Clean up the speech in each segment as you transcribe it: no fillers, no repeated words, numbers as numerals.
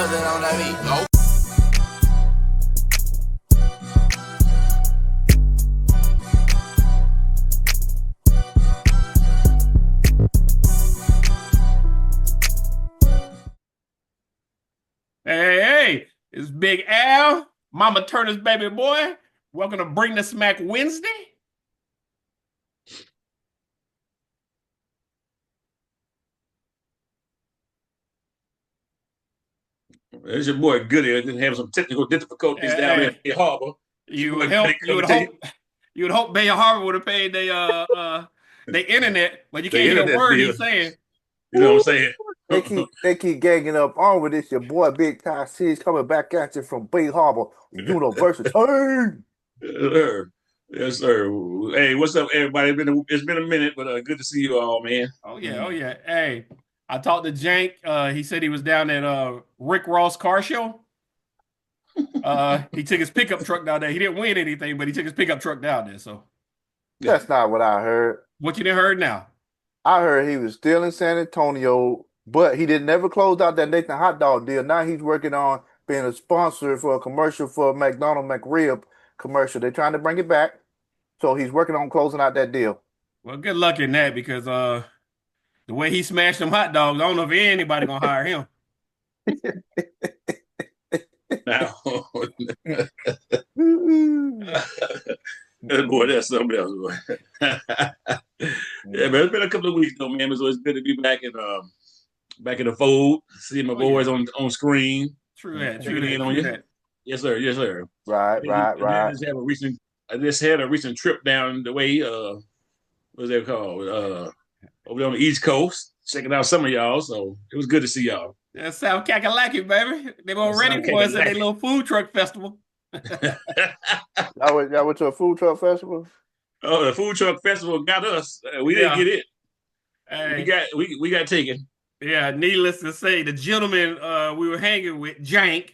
put that on that beat. Go. Hey, it's Big Al, Mama Turner's baby boy. Welcome to Bring the Smack Wednesday. There's your boy Goody. I didn't have some technical difficulties down there in Bay Harbor. You would hope Bay Harbor would have paid the internet, but you can't hear a word he's saying. You know what I'm saying? They keep ganging up on with this. Your boy Big Ty Ceaz coming back at you from Bay Harbor. University. Yes, sir. Yes, sir. Hey, what's up, everybody? It's been a minute, but good to see you all, man. Oh yeah. Hey, I talked to Jank. He said he was down at Rick Ross car show. He took his pickup truck down there. He didn't win anything, but he took his pickup truck down there. So that's not what I heard. What you done heard now? I heard he was still in San Antonio, but he didn't never close out that Nathan hot dog deal. Now he's working on being a sponsor for a commercial for McDonald McRib commercial. They're trying to bring it back. So he's working on closing out that deal. Well, good luck in that because the way he smashed them hot dogs, I don't know if anybody gonna hire him. Now, boy, that's something else. Boy. Yeah, man, it's been a couple of weeks though, man. So it's good to be back in the fold, seeing my boys on screen. True that. Yes, sir. Yes, sir. Right. I just had a recent trip down the way. What's that called? Over there on the East Coast, checking out some of y'all. So it was good to see y'all. That's South Kakalaki, baby. They were ready for us at their little food truck festival. Y'all went to a food truck festival? Oh, the food truck festival got us. We didn't get it. Hey. We got taken. Yeah, needless to say, the gentleman we were hanging with, Jank,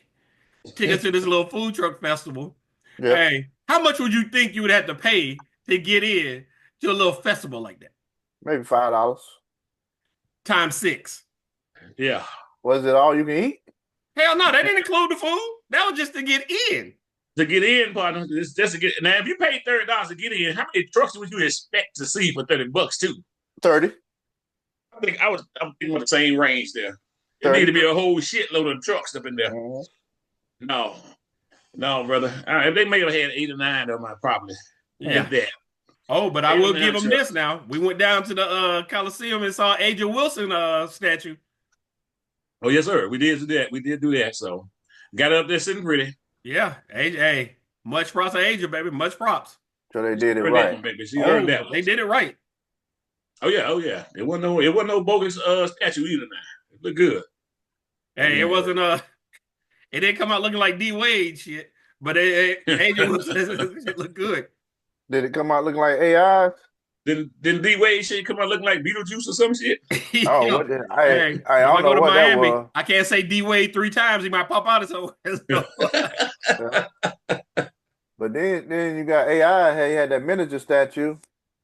took us to this little food truck festival. Yep. Hey, how much would you think you would have to pay to get in to a little festival like that? Maybe $5. Times 6. Yeah. Was it all you can eat? Hell no, that didn't include the food. That was just to get in. To get in, partner. It's just to get. Now, if you paid $30 to get in, how many trucks would you expect to see for $30 too? 30. I'm thinking with the same range there. There need to be a whole shitload of trucks up in there. Mm-hmm. No, brother. If they may have had 8 or 9 of them, I probably did that. Oh, but I will give them this now. We went down to the Coliseum and saw AJ Wilson statue. Oh, yes, sir. We did do that. We did do that. So got up there sitting pretty. Yeah. AJ, much props to AJ, baby. Much props. So they did it right. One, baby. She earned that one. They did it right. Oh yeah. It wasn't no bogus statue either now. It looked good. Hey, it wasn't it didn't come out looking like D Wade shit, but AJ Wilson looked good. Did it come out looking like AI? Didn't D Wade shit come out looking like Beetlejuice or some shit? Oh, what the, I don't know what that was. I can't say D Wade 3 times. He might pop out his own. But then you got AI. Hey, had that miniature statue.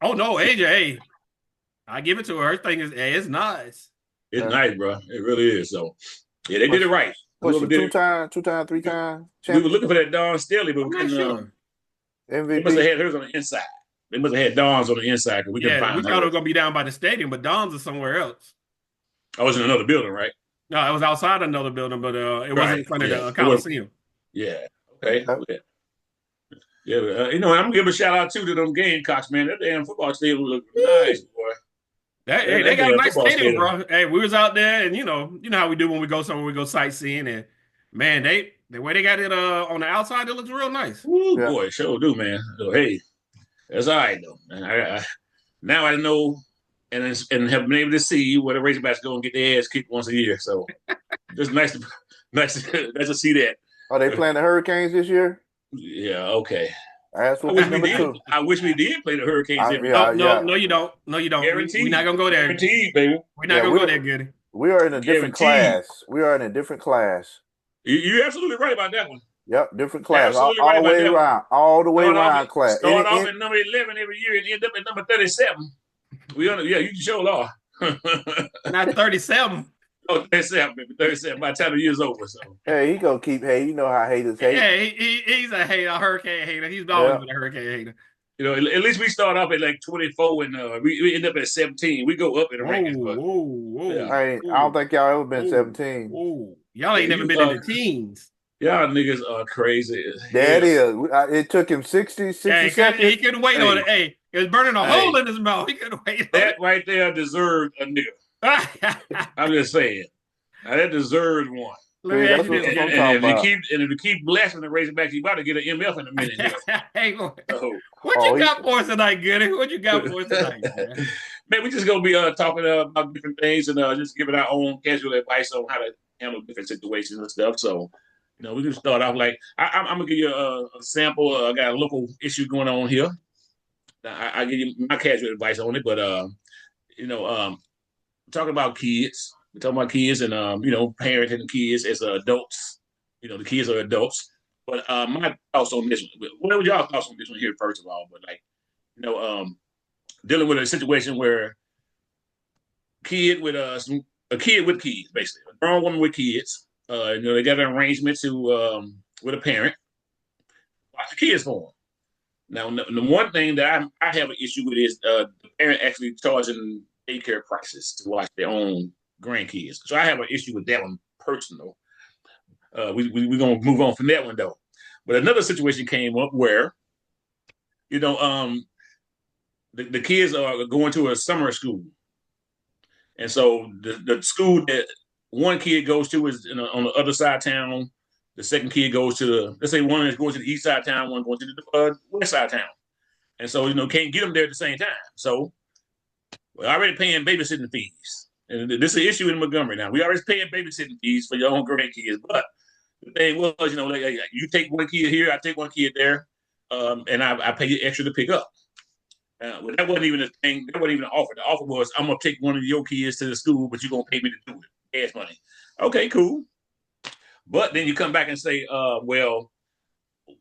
Oh no, AJ. Hey, I give it to her. Her thing is, it's nice. It's nice, bro. It really is. So yeah, they did it right. Was she 2 times, 3 times? We were looking for that Dawn Staley, but we couldn't. MVP. They must have had hers on the inside. They must have had Dawn's on the inside because we couldn't find. We thought it was gonna be down by the stadium, but Dawn's is somewhere else. I was in another building, right? No, it was outside another building, but it wasn't in front of the Coliseum. Yeah. Okay. Yeah. I'm gonna give a shout out too to them Gamecocks, man. That damn football stadium look nice, boy. They got a nice stadium, bro. Hey, we was out there, and you know how we do when we go somewhere, we go sightseeing, and man, the way they got it on the outside, it looks real nice. Ooh, boy, sure do, man. So hey, that's all right though. Man, now I know and have been able to see where the Razorbacks go and get their ass kicked once a year. So just nice to see that. Are they playing the Hurricanes this year? Yeah. Okay. That's what I wish we did play the Hurricanes. No, you don't. No, you don't. We're not gonna go there. Guaranteed, baby. We're not gonna go there, Goody. We are in a different class. We are in a different class. You're absolutely right about that one. Yep, different class. All the way around class. Start off at number 11 every year and end up at number 37. You sure are. Not 37. Oh, 37, baby. 37. By the time the year's over. So Hey, he gonna keep hate. You know how haters hate. Yeah, he's a hater, a hurricane hater. He's always been a hurricane hater. You know, at least we start off at like 24 and we end up at 17. We go up in the rankings. But, yeah. I don't think y'all ever been 17. Y'all ain't never been in the teens. Y'all niggas are crazy. That is. It took him 60 seconds. He couldn't wait on it. Hey, it was burning a hole in his mouth. He couldn't wait on that right there deserved a nigga. I'm just saying. Now, that deserved one. That's what I'm talking about. If you keep blasting the Razorbacks, you about to get an MF in a minute. Hey, what you got for us tonight, Goody? What you got for us tonight, man? Man, we just gonna be talking about different things and just giving our own casual advice on how to handle different situations and stuff. So, you know, we can start off like I'm gonna give you a sample. I got a local issue going on here. I give you my casual advice on it, but you know, talking about kids. We're talking about kids and you know, parenting the kids as adults. You know, the kids are adults. But my thoughts on this one. What were y'all thoughts on this one here, first of all? But like, you know, dealing with a situation where a kid with kids, basically, a grown woman with kids. You know, they got an arrangement to with a parent watch the kids for them. Now, the one thing that I have an issue with is the parent actually charging daycare prices to watch their own grandkids. So I have an issue with that one personal. We're gonna move on from that one though. But another situation came up where, you know, the kids are going to a summer school, and so the school that one kid goes to is on the other side of town. The second kid goes to let's say one is going to the east side of town, one going to the west side of town, and so you know can't get them there at the same time. So we're already paying babysitting fees. And this is an issue in Montgomery now. We already paying babysitting fees for your own grandkids. But the thing was, you know, like, you take one kid here, I take one kid there, and I pay you extra to pick up. Well, that wasn't even a thing. That wasn't even an offer. The offer was, I'm going to take one of your kids to the school, but you're going to pay me to do it. Gas money. Okay, cool. But then you come back and say, well,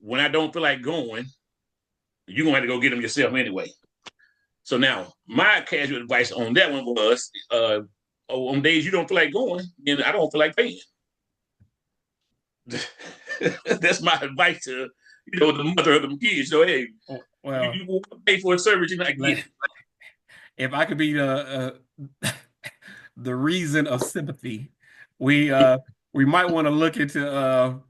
when I don't feel like going, you're going to have to go get them yourself anyway. So now, my casual advice on that one was, on days you don't feel like going, then I don't feel like paying. That's my advice to, you know, the mother of them kids. So, hey, well, you want to pay for a service, you're not getting it. If I could be the reason of sympathy, we might want to look into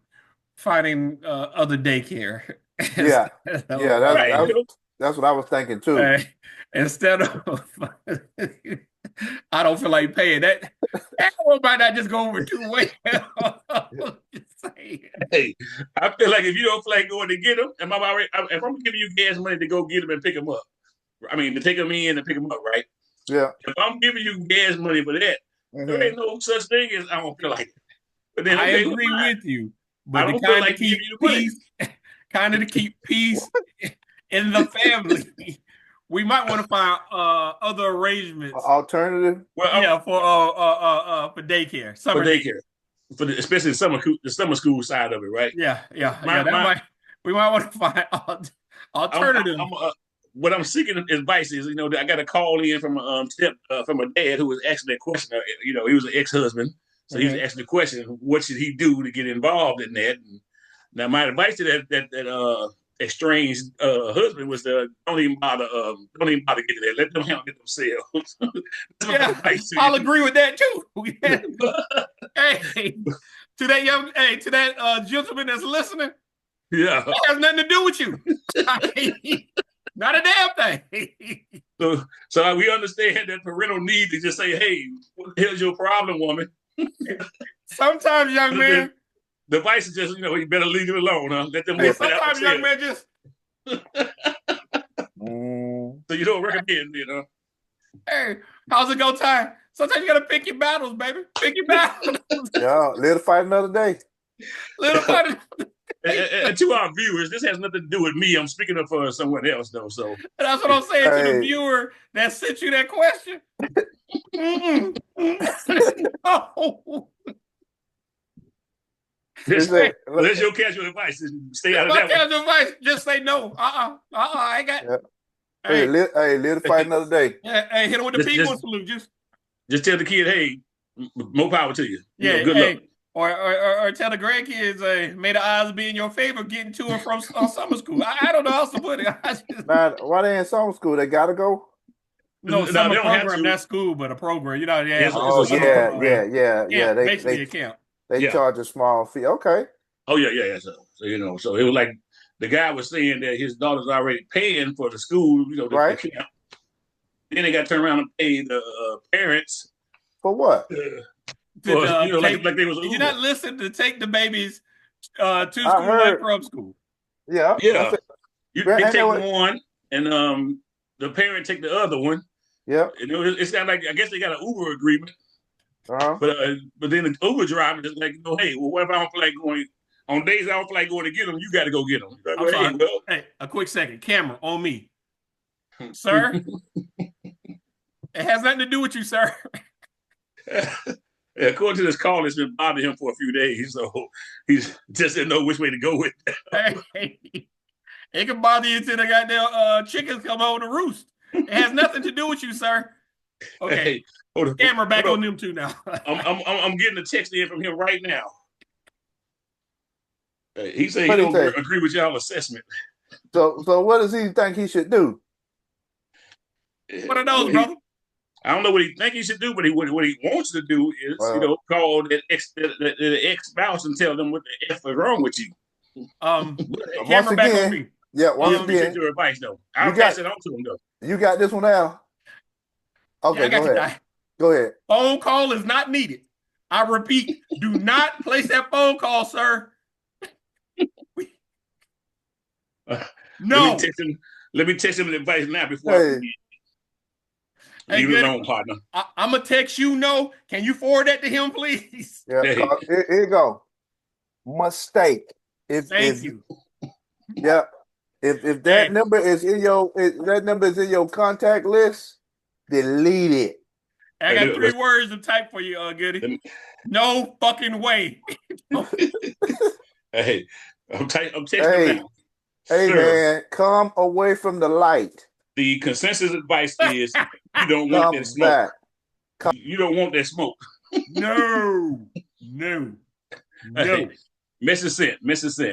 finding other daycare. Yeah, that's what I was thinking too. Instead of I don't feel like paying that one might not just go over too well. Hey, I feel like if you don't feel like going to get them, if I'm giving you gas money to go get them and pick them up, I mean to take them in and pick them up, right? Yeah. If I'm giving you gas money for that, there ain't no such thing as I don't feel like it. But then I agree with you, but to kind of keep peace, to keep peace in the family. We might want to find other arrangements. Alternative? Well, yeah, for daycare. For daycare. Especially the summer school side of it, right? Yeah. We might want to find alternative. What I'm seeking advice is, you know, I got a call in from a dad who was asking a question. You know, he was an ex-husband. So he was asking the question, what should he do to get involved in that? And now my advice to that estranged husband was don't even bother getting there. Let them handle it themselves. I'll agree with that too. Hey, to that gentleman that's listening, yeah, that has nothing to do with you. Not a damn thing. So we understand that parental need to just say, hey, what the hell's your problem, woman? Sometimes, young man, the advice is just, you know, you better leave it alone, huh? Let them work it out. Sometimes, young man, just so you don't recommend, you know. Hey, how's it go time? Sometimes you gotta pick your battles, baby. Pick your battles. Yeah, let it fight another day. And to our viewers, this has nothing to do with me. I'm speaking up for someone else, though. So that's what I'm saying to the viewer that sent you that question. No. That's your casual advice. Stay out of that. Casual advice. Just say no. I ain't got. Yeah. Hey, let it fight another day. Hey, hit him with the people salute. Just tell the kid, hey, more power to you. Yeah, good luck. Or tell the grandkids, may the odds be in your favor getting to and from summer school. I don't know how else to put it. Man, why they in summer school? They gotta go. No, summer program, not school, but a program. You know, yeah. Oh yeah. Basically a camp. They charge a small fee. Okay. Oh yeah. So so it was like the guy was saying that his daughter's already paying for the school, the camp. Then they got to turn around and pay the parents for what? Like they was. You're not listening to take the babies to school and from school. Yeah. You take one, and the parent take the other one. Yeah. It's kind of like, I guess they got an Uber agreement. Uh-huh. But then the Uber driver is like, hey, well, what if I don't feel like going on days I don't feel like going to get them? You got to go get them. I'm sorry. Hey, a quick second, camera on me, sir. It has nothing to do with you, sir. According to this call, it's been bothering him for a few days, so he's just didn't know which way to go with that. Hey, it can bother you until the goddamn chickens come home to roost. It has nothing to do with you, sir. Okay, camera back on them two now. I'm getting a text in from him right now. He said he don't agree with y'all assessment. So what does he think he should do? What are those, brother? I don't know what he think he should do, but what he wants to do is, call the ex-spouse and tell them what the F is wrong with you. Camera back on me. Yeah, once again, take your advice though. I'll pass it on to him though. You got this one now. Okay, go ahead. Go ahead. Phone call is not needed. I repeat, do not place that phone call, sir. No. Let me text him the advice now before leave it alone, partner. I'm gonna text you. No, can you forward that to him, please? Yeah, here you go. Mistake. Thank you. Yeah. If that number is in your contact list, delete it. I got 3 words to type for you, Goody. No fucking way. Hey, I'm texting now. Hey, man, come away from the light. The consensus advice is you don't want that smoke. You don't want that smoke. No. Hey, message sent.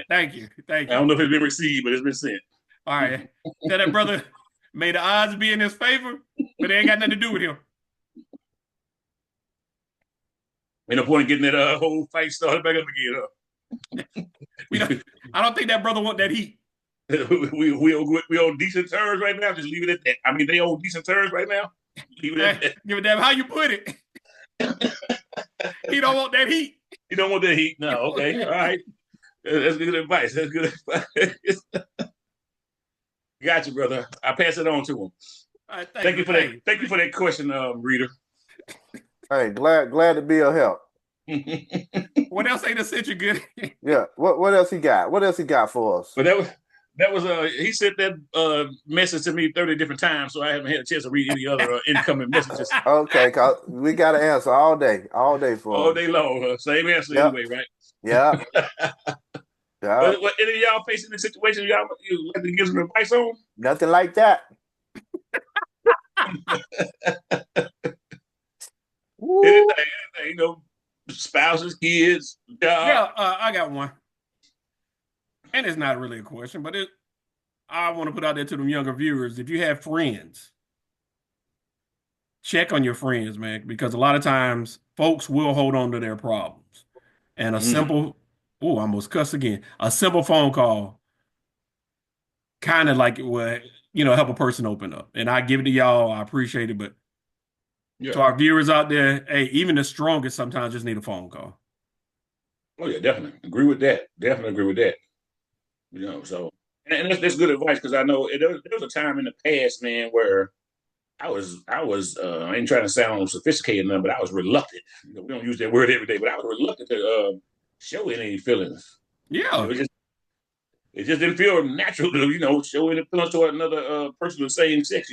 Thank you. I don't know if it's been received, but it's been sent. All right. Tell that brother, may the odds be in his favor, but they ain't got nothing to do with him. Ain't no point in getting that whole fight started back up again. I don't think that brother want that heat. we on decent terms right now. Just leave it at that. I mean, they on decent terms right now. Leave it at that. Give a damn how you put it. He don't want that heat. You don't want that heat? No. Okay. All right. That's good advice. Got you, brother. I pass it on to him. All right, thank you for that. Thank you for that question, reader. Hey, glad to be of help. What else ain't a sent you, good? Yeah. What else he got? What else he got for us? But that was he sent that message to me 30 different times, so I haven't had a chance to read any other incoming messages. Okay, cause we got to answer all day for all day long. Same answer anyway, right? Yeah. Yeah. What any of y'all facing the situation you like to give some advice on? Nothing like that. Anything, spouses, kids, job. Yeah, I got one. And it's not really a question, but I want to put out there to them younger viewers. If you have friends, check on your friends, man, because a lot of times folks will hold on to their problems. And a simple, I almost cussed again, a simple phone call kind of like it would, help a person open up. And I give it to y'all. I appreciate it. But to our viewers out there, hey, even the strongest sometimes just need a phone call. Oh, yeah, definitely. Agree with that. Definitely agree with that. So, and that's good advice, because I know there was a time in the past, man, where I was I ain't trying to sound sophisticated enough, but I was reluctant. We don't use that word every day, but I was reluctant to show any feelings. Yeah. It just didn't feel natural to, show any feelings to another person of the same sex,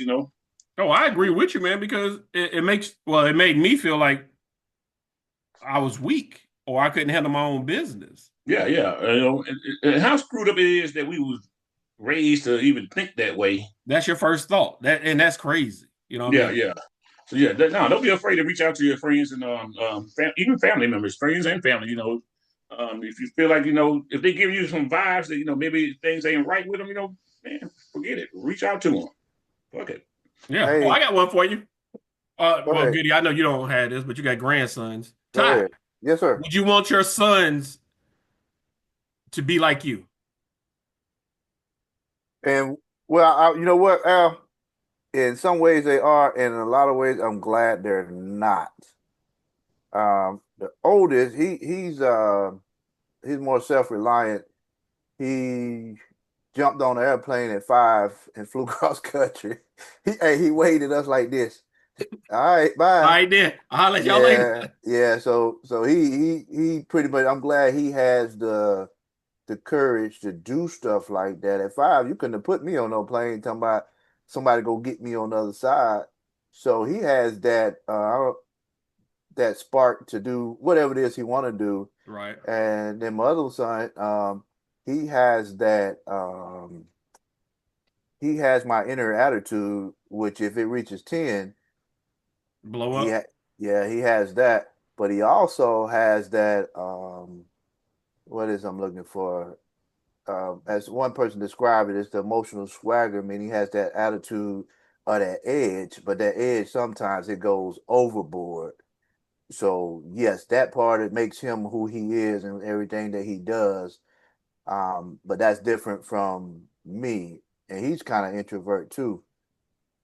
Oh, I agree with you, man, because it made me feel like I was weak or I couldn't handle my own business. Yeah. And how screwed up it is that we was raised to even think that way. That's your first thought. And that's crazy. Yeah. So yeah, no, don't be afraid to reach out to your friends and even family members, friends and family. If you feel like if they give you some vibes that maybe things ain't right with them, man, forget it. Reach out to them. Fuck it. Yeah. Oh, Hey, I got one for you. go Well, ahead. Goody, I know you don't have this, but you got grandsons. Go Ty, ahead. Yes, sir. would you want your sons to be like you? And well, you know what, Al? In some ways they are, and in a lot of ways I'm glad they're not. The oldest, he's more self-reliant. He jumped on an airplane at 5 and flew cross country. He waved at us like this. All right, All bye. right, then. I'll let y'all later. Yeah. So he pretty much. I'm glad he has the courage to do stuff like that. At 5, you couldn't have put me on no plane talking about somebody go get me on the other side. So he has that spark to do whatever it is he want to do. Right. And then my other son, he has that. He has my inner attitude, which if it reaches 10, Blow he up. yeah, he has that. But he also has that. What is I'm looking for? As one person described it, it's the emotional swagger. I mean, he has that attitude or that edge, but that edge sometimes it goes overboard. So yes, that part it makes him who he is and everything that he does. But that's different from me, and he's kind of introvert too.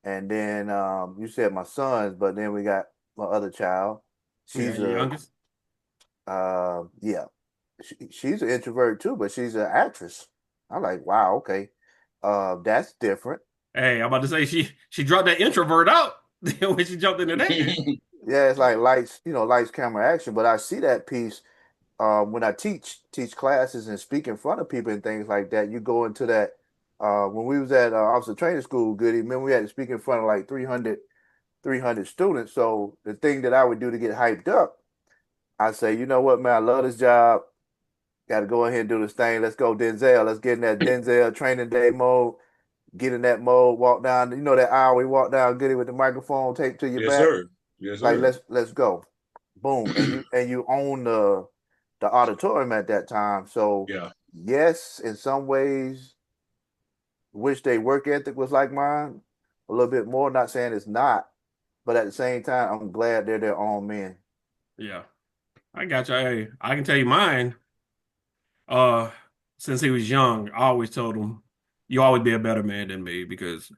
And then you said my sons, but then we got my other child. Yeah, She's your a youngest. yeah, she's an introvert too, but she's an actress. I'm like, wow, okay, that's different. Hey, I'm about to say she dropped that introvert out when she jumped into that. Yeah, it's like lights, lights, camera, action. But I see that piece when I teach classes and speak in front of people and things like that. You go into that. When we was at officer training school, Goody, remember we had to speak in front of like 300 students. So the thing that I would do to get hyped up, I say, you know what, man, I love this job. Got to go ahead and do this thing. Let's go, Denzel. Let's get in that Denzel training day mode. Get in that mode. Walk down. You know that aisle we walk down, Goody, with the microphone taped to your Yes, back. sir. Yes, Like sir. let's go. Boom. And you own the auditorium at that time. So Yeah. yes, in some ways, wish their work ethic was like mine a little bit more. Not saying it's not, but at the same time, I'm glad they're their own men. Yeah, I got you. Hey, I can tell you mine. Uh, since he was young, I always told him, "You always be a better man than me," because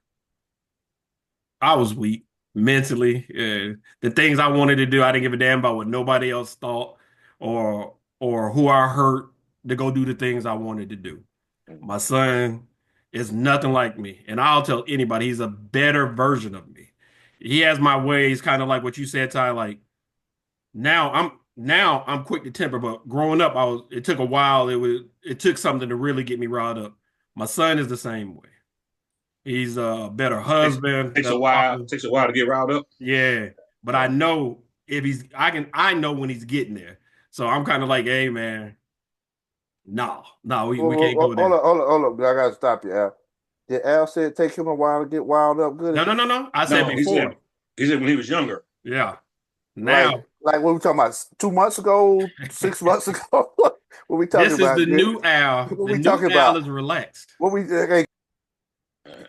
I was weak mentally. The things I wanted to do, I didn't give a damn about what nobody else thought or who I hurt to go do the things I wanted to do. My son is nothing like me, and I'll tell anybody he's a better version of me. He has my ways, kind of like what you said, Ty. Like now I'm quick to temper, but growing up, it took a while. It took something to really get me riled up. My son is the same way. He's a better Takes, husband, takes a better while. father. Takes a while to get riled up. Yeah, but I Yeah. know if I know when he's getting there. So I'm kind of like, hey man, no, we can't go Hold there. up, hold up, hold up. I gotta stop you, Al. Did Al say it take him a while to get wild up, No, Goody? no, no, no. I said No, he said before. he said when he was younger. Yeah. Like, Now, like what we talking about? 2 months ago, 6 months ago? What we talking this is about, the Goody? new Al. What The we new talking Al about? is relaxed. What we? Hey,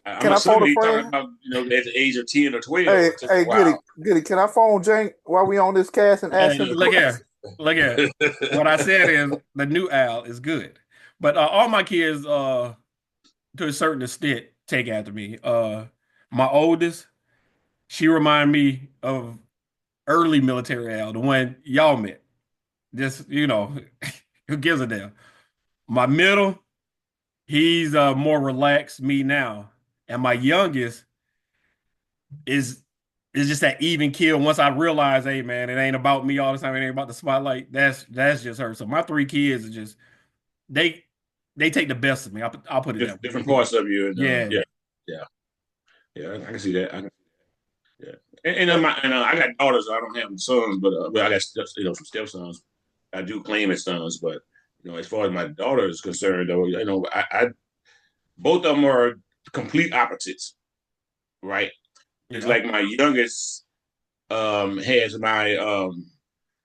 I'm can I phone assuming a he's talking friend? about at the age of 10 or 12. Hey, It took a hey, Goody, while. Goody, can I phone Jank while we on this cast and ask Hey, him the look question? here. Look here. What I said is the new Al is good. But all my kids, to a certain extent, take after me. My oldest, she remind me of early military Al, the one y'all met. Just, who gives a damn? My middle, he's more relaxed, me now. And my youngest is just that even kill. Once I realize, hey man, it ain't about me all the time, it ain't about the spotlight. That's just her. So my three kids are just they they take the best of me. I'll put it that way. Different parts of you, and Yeah. yeah, yeah, yeah. I can see that. Yeah, and I got daughters. I don't have sons, but I got some stepsons. I do claim as sons, but as far as my daughter is concerned, though, I both of them are complete opposites, right? It's Yeah. like my youngest. has my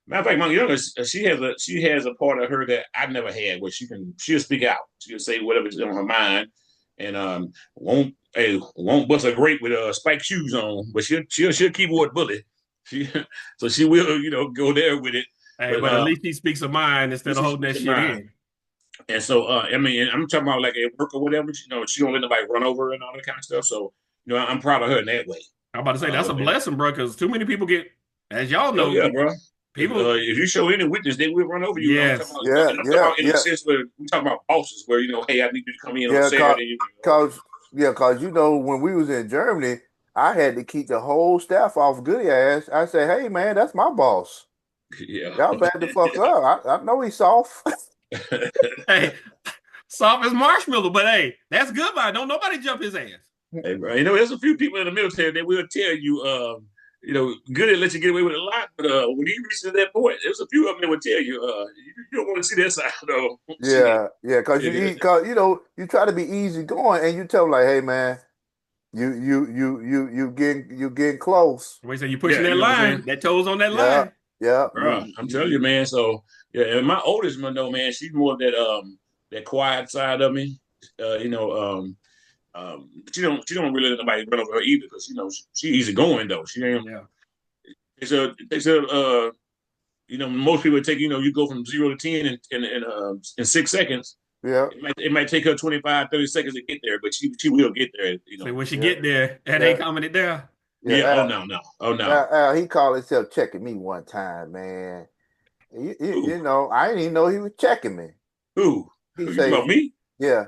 matter of fact, my youngest, she has a part of her that I never had, where she'll speak out, she'll say whatever's on her mind, and won't bust a grape with spiked shoes on, but she'll keyboard bully. She so she will go there with it. Hey, but at least he speaks her mind instead of holding that shit in. And so, I mean, I'm talking about like at work or whatever. She don't let nobody run over her and all that kind of stuff. So, I'm proud of her in that way. I'm about to say that's a blessing, bro, because too many people get, as y'all know, yeah, bro. People, if you show any witness, they will run over you. Yes. I'm talking about in the sense where we talk about bosses, where hey, I need you to come in on Saturday. Because when we was in Germany, I had to keep the whole staff off Goody ass. I said, hey man, that's my boss. Yeah, y'all back the fuck up. I know he's soft. Hey, soft as marshmallow, but hey, that's good. Don't nobody jump his ass. Hey, bro, there's a few people in the military that will tell you, Goody let you get away with a lot, but when he reaches that point, there's a few of them that will tell you, you don't want to see that side, though. Yeah, because you try to be easy going, and you tell them like, hey man, you getting close. Wait, so you pushing that line, that toes on that line. Yeah, bro, I'm telling you, man. So yeah, and my oldest one though, man, she's more of that quiet side of me. She don't really let nobody run over her either, because she easy going though. She ain't. Yeah. Most people take you go from 0 to 10 in 6 seconds. Yeah. It might take her 25, 30 seconds to get there, but she will get there. So when she get there, that ain't coming it down. Yeah. Oh no. He called himself checking me one time, man. I didn't even know he was checking me. Who? You say about me? Yeah.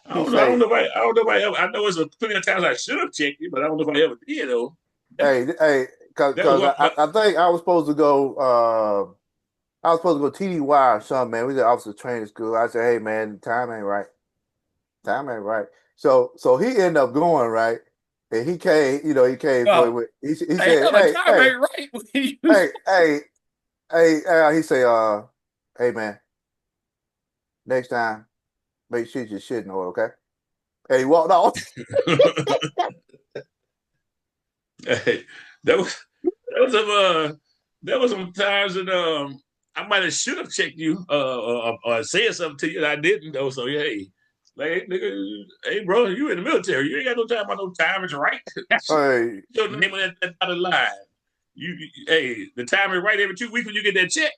I don't know if I ever. I know it's plenty of times I should have checked you, but I don't know if I ever did though. Hey, because I think I was supposed to go. I was supposed to go TDY or something, man. We was at officer training school. I said, hey man, time ain't right. So he ended up going, right. And he came, he came with. He said, "Hey, time ain't right." He said, "Hey, man, next time, make sure your shit in order, okay?" And he walked off. Hey, that was some times that I might have should have checked you or said something to you that I didn't though. So hey. Like, nigga, hey, bro, you in the military. You ain't got no time about no time is right. Hey. Your name on that dotted line. The time is right every 2 weeks when you get that check.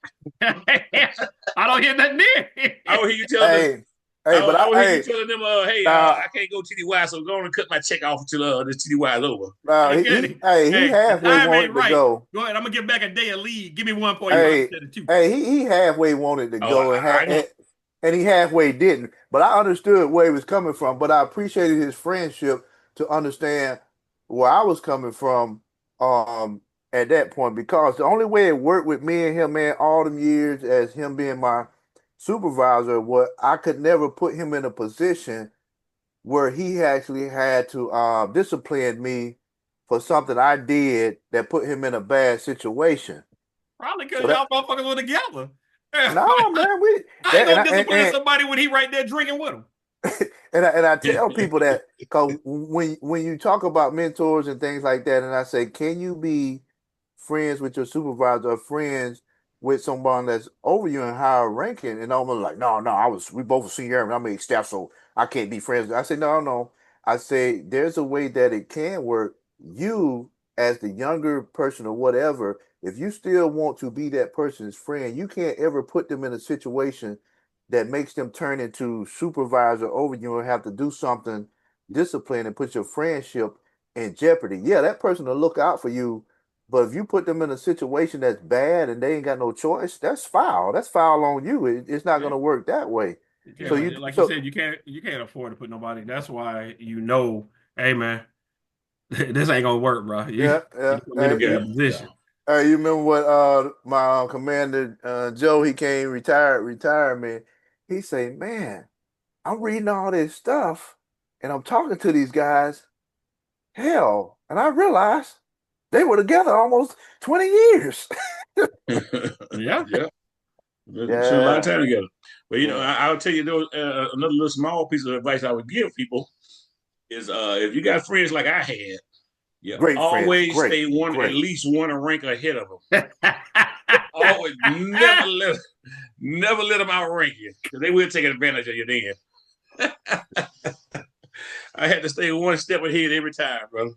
I don't hear nothing there. I don't hear you telling them. I hear you telling them, I can't go TDY, so go on and cut my check off until this TDY is over. He halfway wanted to go. Go ahead, I'm gonna get back a day of leave. Give me 1 point. He halfway wanted to go, and he halfway didn't. But I understood where he was coming from. But I appreciated his friendship to understand where I was coming from at that point. Because the only way it worked with me and him, man, all them years as him being my supervisor, I could never put him in a position where he actually had to discipline me for something I did that put him in a bad situation. Probably because y'all motherfuckers were together. No, man, I ain't gonna discipline somebody when he right there drinking with him. and I tell people that because when you talk about mentors and things like that, and I say, can you be friends with your supervisor or friends with someone that's over you in higher ranking? And I'm like, no, we both were senior airmen. I mean staff, so I can't be friends. I say, no. I say there's a way that it can work. You as the younger person or whatever, if you still want to be that person's friend, you can't ever put them in a situation that makes them turn into supervisor over you and have to do something disciplined and put your friendship in jeopardy. Yeah, that person will look out for you, but if you put them in a situation that's bad and they ain't got no choice, that's foul. That's foul on you. It's not going to work that way. Yeah, so you said, you can't afford to put nobody. That's why hey man, this ain't gonna work, bro. You position. Hey, you remember what my commander Joe? He came retirement. He say, "Man, I'm reading all this stuff, and I'm talking to these guys. Hell, and I realized they were together almost 20 years." Yeah. Spent a lot of time together. But I'll tell you another little small piece of advice I would give people is if you got friends like I had, Yeah, Great friends. always Great. stay at Great. least one rank ahead of them. Always never let them outrank you, because they will take advantage of you then. I had to stay one step ahead every time, brother.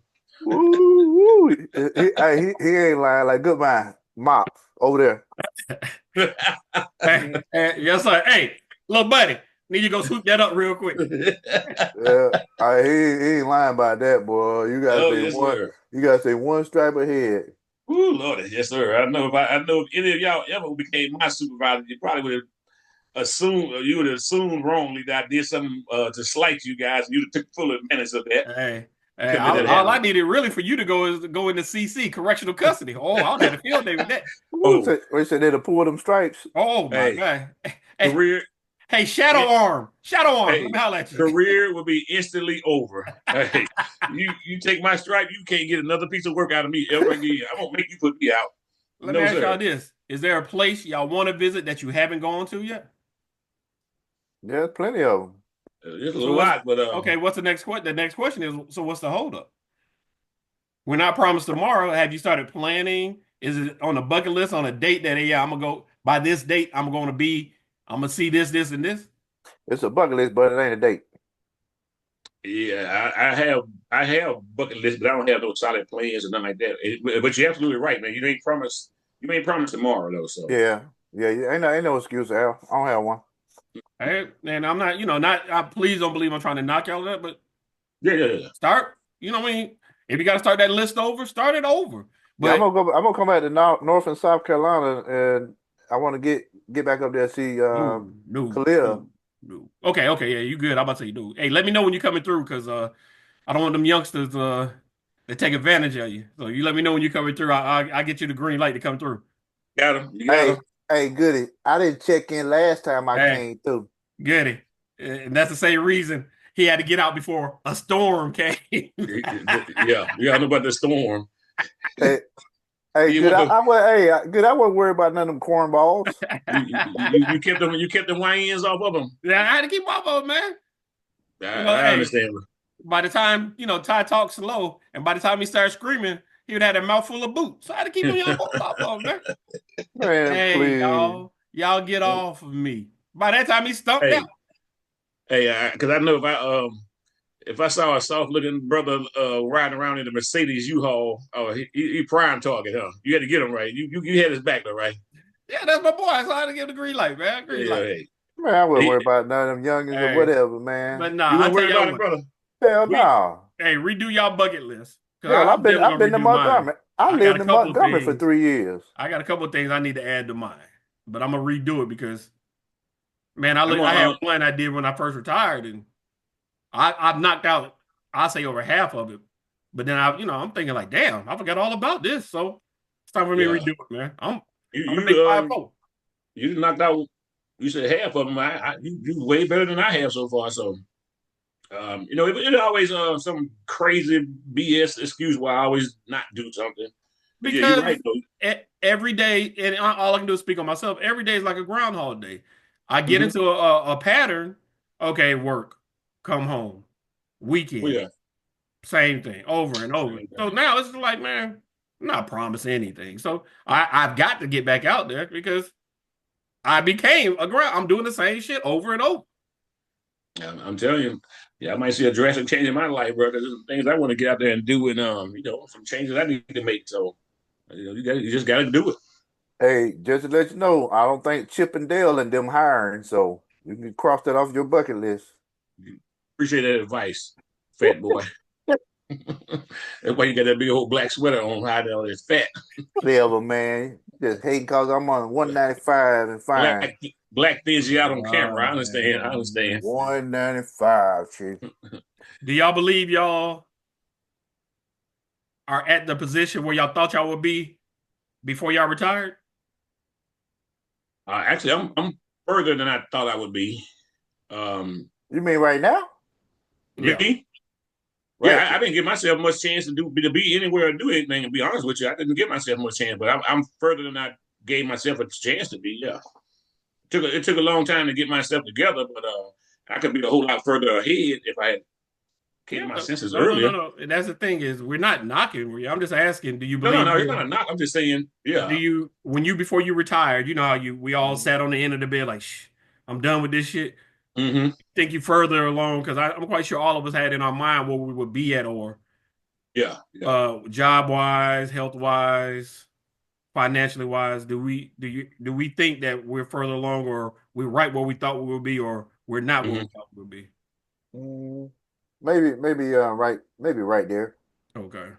Woo, woo. He ain't lying. Like, goodbye, Mop over there. Yes, sir. Hey, little buddy, need you to go swoop that up real quick. Yeah, he ain't lying about that, boy. You gotta say yes, one. sir. You gotta say one stripe ahead. Ooh, Lord, yes, sir. I know if any of y'all ever became my supervisor, you probably would have assumed wrongly that I did something to slight you guys, and you'd have took full advantage of that. Hey, all I needed really for you to go is to go into CC, correctional custody. Oh, I'll get a field day with that. They said they'd pull them stripes. Oh my God. Career. Hey, shadow arm. Hey, let me holler at you. Career will be instantly over. Hey, you take my stripe, you can't get another piece of work out of me ever again. I won't make you put me out. Let me ask y'all this. Is there a place y'all want to visit that you haven't gone to yet? There's plenty of them. There's a lot, but okay, what's the next question? The next question is, so what's the holdup? We're not promised tomorrow. Have you started planning? Is it on the bucket list on a date that, yeah, I'm going to go by this date, I'm going to see this, and this? It's a bucket list, but it ain't a date. Yeah, I have bucket list, but I don't have no solid plans or nothing like that. But you're absolutely right, man. You ain't promised tomorrow though. So yeah. Ain't no excuse, Al. I don't have one. Hey, and I'm not, please don't believe I'm trying to knock y'all that, but yeah. Start. You know what I mean? If you got to start that list over, start it over. But yeah, I'm gonna come back to North and South Carolina, and I want to get back up there and see Khalil. No. Okay, yeah, you good. I'm about to say you do. Hey, let me know when you're coming through, because I don't want them youngsters to take advantage of you. So you let me know when you're coming through. I get you the green light to come through. Got him. Hey, Goody. I didn't check in last time I came through. Goody. And that's the same reason he had to get out before a storm came. Yeah, you gotta know about the storm. Hey, good. I wasn't worried about none of them cornballs. you kept the YNs off of them. Yeah, I had to keep off of them, man. I understand. By the time Ty talks slow, and by the time he started screaming, he would have a mouthful of boots. So I had to keep him off of him, man. Man, please. Y'all get off of me. By that time, he stumped out. Hey, because I know if I saw a soft-looking brother riding around in the Mercedes U-Haul, he prime target, huh? You had to get him right. You had his back though, right? Yeah, that's my boy. So I had to give the green light, man. Green light. Hey. Man, I wasn't worried about none of them youngins or whatever, man. But nah, you weren't worried about it, brother. Hell no. Hey, redo y'all bucket list. Hell, I've been to Montgomery. I lived in Montgomery for 3 years. I got a couple of things I need to add to mine, but I'm gonna redo it because, man, I had a plan I did when I first retired, and I've knocked out, I say over half of it. But then I'm thinking like, damn, I forgot all about this. So it's time for me to redo it, man. I'm gonna make 5-4. You knocked out. You said half of them. You way better than I have so far. So, it always some crazy BS excuse why I always not do something. Because you're right, every day, and all I can do is speak on myself. Every day is like a Groundhog Day. I get into a pattern. Okay, work, come home, weekend, same thing over and over. So now it's like, man, I'm not promising anything. So I've got to get back out there because I became I'm doing the same shit over and over. I'm telling you, I might see a drastic change in my life, bro. Because there's some things I want to get out there and do, and some changes I need to make. So, you just got to do it. Hey, just to let you know, I don't think Chip and Dale and them hiring, so you can cross that off your bucket list. Appreciate that advice, fat boy. That's why you got that big old black sweater on, hiding all this fat. Whatever, man. Just hate because I'm on 195 and fine. Black things you out on camera. I understand. 195, chief. Do y'all believe y'all are at the position where y'all thought y'all would be before y'all retired? Actually, I'm further than I thought I would be. You mean right now? Yeah. Yeah, I didn't give myself much chance to be anywhere or do anything. To be honest with you, I didn't give myself much chance, but I'm further than I gave myself a chance to be. Yeah, it took a long time to get myself together, but I could be a whole lot further ahead if I had came to my no, senses no, no, no, earlier. no. And that's the thing is, we're not knocking. I'm just asking, do you No, no, believe no, it's not a knock. I'm just saying, do yeah. you when you before you retired, you know how we all Mm-hmm. sat on the end of the bed like, shh, I'm done with this shit. Mm-hmm. Think you further along because I'm quite sure all of us had in our mind where we would be at, or Yeah, yeah. job wise, health wise, financially wise. Do we think that we're further along, or we're right where we thought we would be, or we're not where we Mm-hmm. thought we would be? Mm, maybe right there. Okay.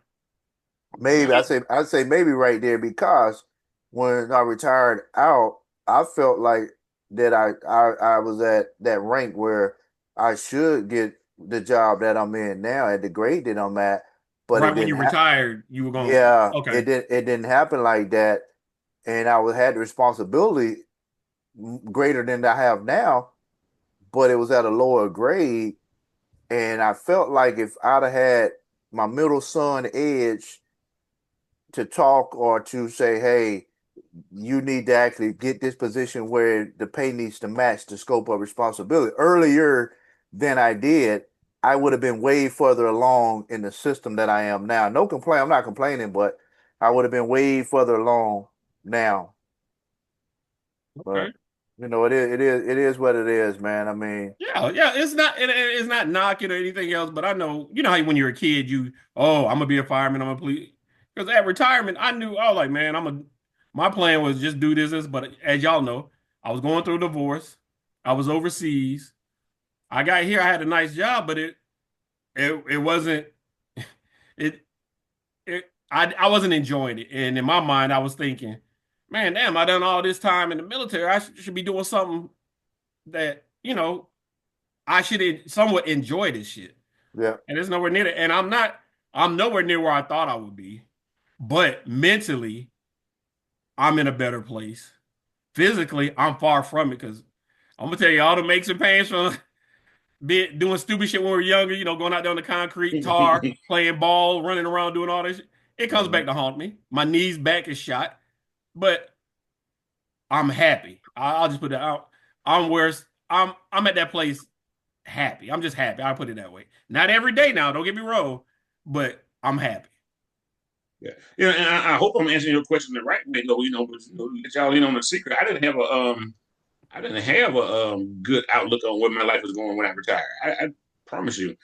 Maybe I'd say maybe right there because when I retired out, I felt like that I was at that rank where I should get the job that I'm in now at the grade that I'm at, but it Right when didn't you happen. retired, you were going, Yeah, okay. it didn't happen like that, and had the responsibility greater than I have now, but it was at a lower grade, and I felt like if I'd have had my middle son edge to talk or to say, hey, you need to actually get this position where the pay needs to match the scope of responsibility earlier than I did, I would have been way further along in the system that I am now. No complaint. I'm not complaining, but I would have been way further along now. But Okay. it is what it is, man. I mean, Yeah, yeah, it's not knocking or anything else, but I know, you know how when you're a kid, I'm gonna be a fireman, I'm a police. Because at retirement, I was like, man, my plan was just do this, but as y'all know, I was going through a divorce, I was overseas, I got here, I had a nice job, but it wasn't it I wasn't enjoying it. And in my mind, I was thinking, man, damn, I done all this time in the military. I should be doing something that, I should somewhat enjoy this shit. yeah, And it's nowhere near it. And I'm nowhere near where I thought I would be. But mentally, I'm in a better place. Physically, I'm far from it because I'm gonna tell you all the makes and pains from doing stupid shit when we were younger, going out there on the concrete, tar, playing ball, running around, doing all this shit. It comes back mhm, to haunt me. My knees back is shot, but I'm happy. I'll just put it out. I'm worse. I'm at that place happy. I'm just happy. I'll put it that way. Not every day now, don't get me wrong, but I'm happy. Yeah, yeah, and I hope I'm answering your question the right way, though. But, let y'all in on the secret. I didn't have a good outlook on where my life was going when I retired. I promise you,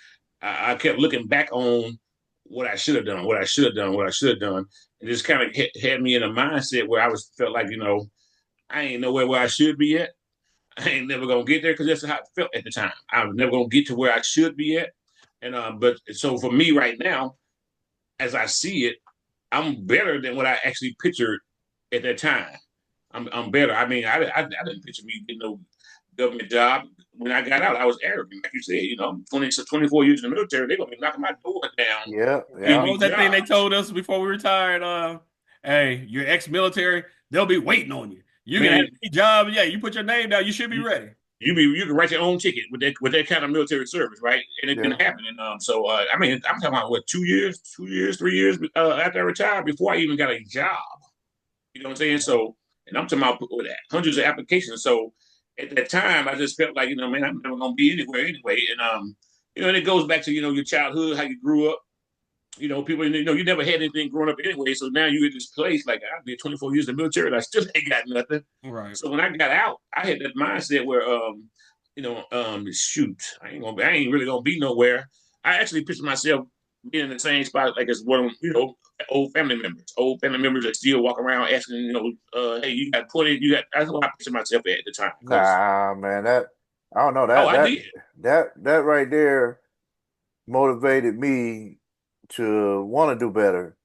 I kept looking back on what I should have done, what I should have done, what I should have done, and just kind of had me in a mindset where I was felt like I ain't nowhere where I should be at. I ain't never gonna get there because that's how I felt at the time. I was never gonna get to where I should be at, and but so for me right now, as I see it, I'm better than what I actually pictured at that time. I'm better. I mean, I didn't picture me getting no government job when I got out. I was arrogant, like you said. 24 years in the military, they're gonna be knocking my door down, yeah, Hey, getting yeah. what me was that thing they jobs. told us before we retired? Hey, you're ex-military, they'll be waiting on you. You can have Man, a job, yeah, you put your name down, you should be you, ready. you can write your own ticket with that kind of military service, right? And it can Yeah. happen. And so I mean, I'm talking about what 2 years, 3 years after I retired before I even got a job. You know what I'm saying? So, and I'm talking about with hundreds of applications. So at that time, I just felt like, man, I'm never gonna be anywhere anyway. And it goes back to your childhood, how you grew up. People, you never had anything growing up anyway. So now you're in this place, like I did 24 years in the military, and I still ain't got nothing. Right. So when I got out, I had that mindset where, shoot, I ain't really gonna be nowhere. I actually pictured myself being in the same spot like as one, old family members that still walk around asking, hey, you got 20, that's what I pictured myself at the time. Because, Nah, man, I don't know oh, I did. that right there motivated me to want to do better,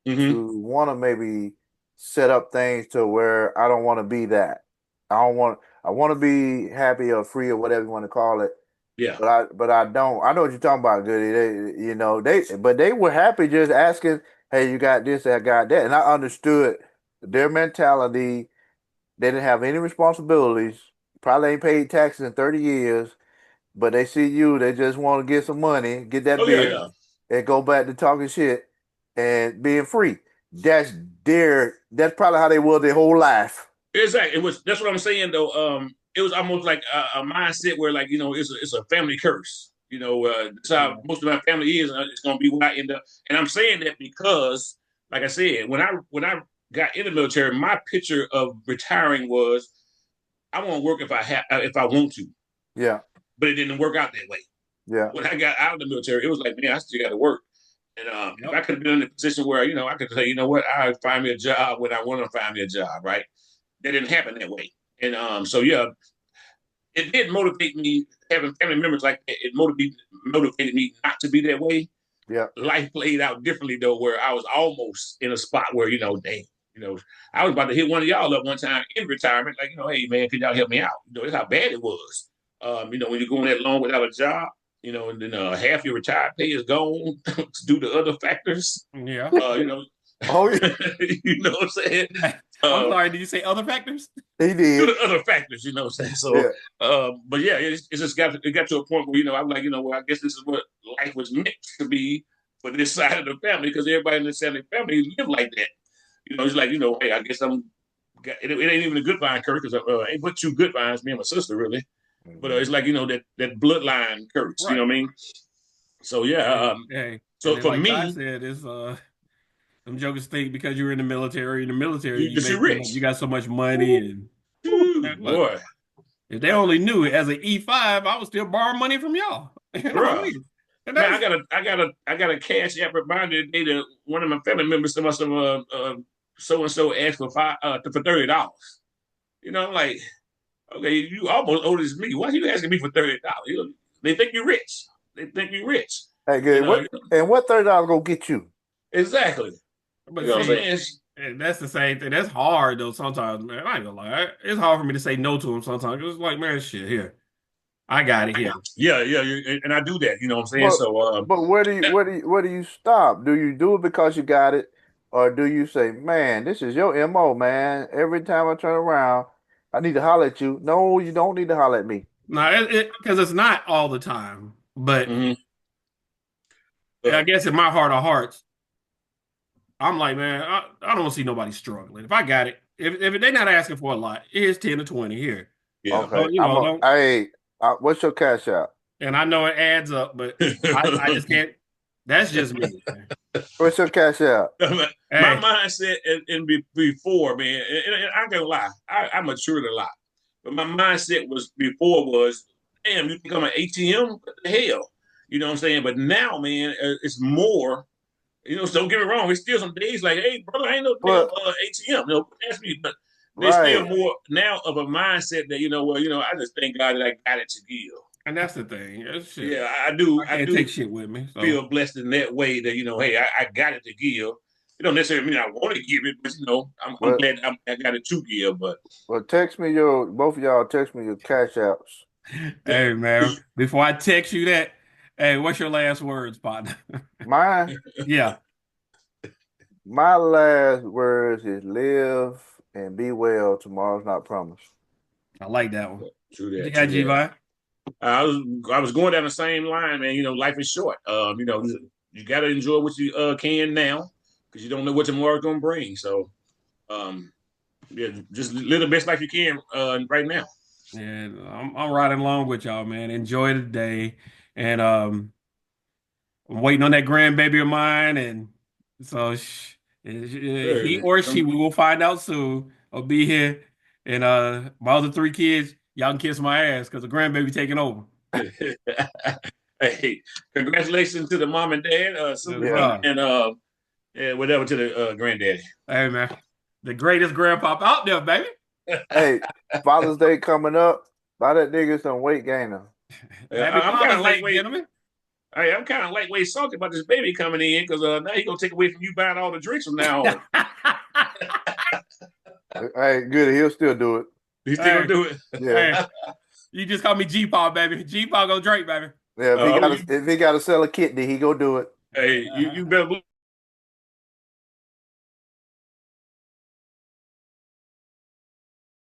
Mm-hmm. to want to maybe set up things to where I don't want to be that. I want to be happy or free or whatever you want to call it. Yeah. But I don't. I know what you're talking about, Goody. But they were happy just asking, "Hey, you got this? I got that," and I understood their mentality. They didn't have any responsibilities. Probably ain't paid taxes in 30 years, but they see you. They just want to get some money, get that Oh, yeah, bill, yeah. and go back to talking shit and being free. That's That's probably how they were their whole life. Exactly. That's what I'm saying though. It was almost like a mindset where like, it's a family curse. That's how most of my family is. It's going to be where I end up. And I'm saying that because, like I said, when I got in the military, my picture of retiring was I want to work if I want to. Yeah. But it didn't work out that way. Yeah. When I got out of the military, it was like, man, I still got to work. And if I could have been in a position where, I could say, you know what, I'll find me a job when I want to find me a job, right? That didn't happen that way. And so, yeah, it did motivate me, having family members like that. It motivated me not to be that way. Yeah. Life played out differently, though, where I was almost in a spot where, dang, I was about to hit one of y'all up one time in retirement, like, hey, man, could y'all help me out? That's how bad it was. When you're going that long without a job, and then half your retired pay is gone due to other factors. Yeah. Oh, yeah. You know what I'm saying? I'm sorry, did you say other factors? He did. Due to other factors, you know what I'm saying? So, but yeah, it just got to a point where, I'm like, well, I guess this is what life was meant to be for this side of the family, because everybody in this side of the family live like that. It's like, hey, I guess it ain't even a good vine curse, because ain't but two good vines, me and my sister, really. But it's like, that bloodline curse, right. You know what I mean? So, yeah. So for like me, I said, it's them jokers think because you're in the military, you're rich. You got so much money, and boy, if they only knew as an E5, I would still borrow money from y'all. Man, I got a cash app reminder today that one of my family members told us so and so asked for $30. I'm like, okay, you almost owe this me. Why are you asking me for $30? They think you're rich. Hey, good. What $30 gonna get you? Exactly. But and that's the same thing. That's hard though. Sometimes, man, I ain't gonna lie. It's hard for me to say no to him sometimes. It's like, man, shit, here, I got it here. Yeah, and I do that. You know what I'm saying? But where do you stop? Do you do it because you got it, or do you say, man, this is your MO, man? Every time I turn around, I need to holler at you. No, you don't need to holler at me. No, because it's not all the time. But I guess in my heart of hearts, I'm like, man, I don't want to see nobody struggling. If I got it, if they're not asking for a lot, here's 10 to 20 here. Yeah. Okay. What's your cash out? And I know it adds up, but I just can't. That's just me. Man. What's your cash out? My mindset and before, man, and I ain't gonna lie, I matured a lot. But my mindset was, damn, you think I'm an ATM? What the hell? You know what I'm saying? But now, man, it's more. So don't get me wrong. It's still some days like, hey, brother, I ain't no damn ATM. Ask me, but there's still more now of a mindset that I just thank God that I got it to give. And that's the thing. Yeah, I do. I do take shit with me. So. Feel blessed in that way that hey, I got it to give. It don't necessarily mean I want to give it, but I'm glad I got it to give. But text me both of y'all text me your cash outs. Hey man, before I text you that. Hey, what's your last words, partner? Mine? Yeah. My last words is live and be well. Tomorrow's not promised. I like that one. True that. You got G-Vi? I was going down the same line, man. Life is short. You got to enjoy what you can now, because you don't know what tomorrow's going to bring. So, just live the best life you can right now. Yeah, I'm riding along with y'all, man. Enjoy the day. And I'm waiting on that grandbaby of mine, and so he or she, we will find out soon. I'll be here, and my other 3 kids, y'all can kiss my ass because the grandbaby taking over. Hey, congratulations to the mom and dad, and whatever to the granddaddy. Hey man, the greatest grandpop out there, baby. Hey, Father's Day coming up. Buy that nigga some weight gainer. I'm kind of lightweight, gentlemen. Hey, I'm kind of lightweight salty about this baby coming in, because now he's gonna take away from you buying all the drinks from now on. Hey, good. He'll still do it. He's still gonna do it. Yeah. Hey, you just call me G-Paw, baby. G-Paw go drink, baby. Yeah, if he got to sell a kidney, he go do it. Hey, you better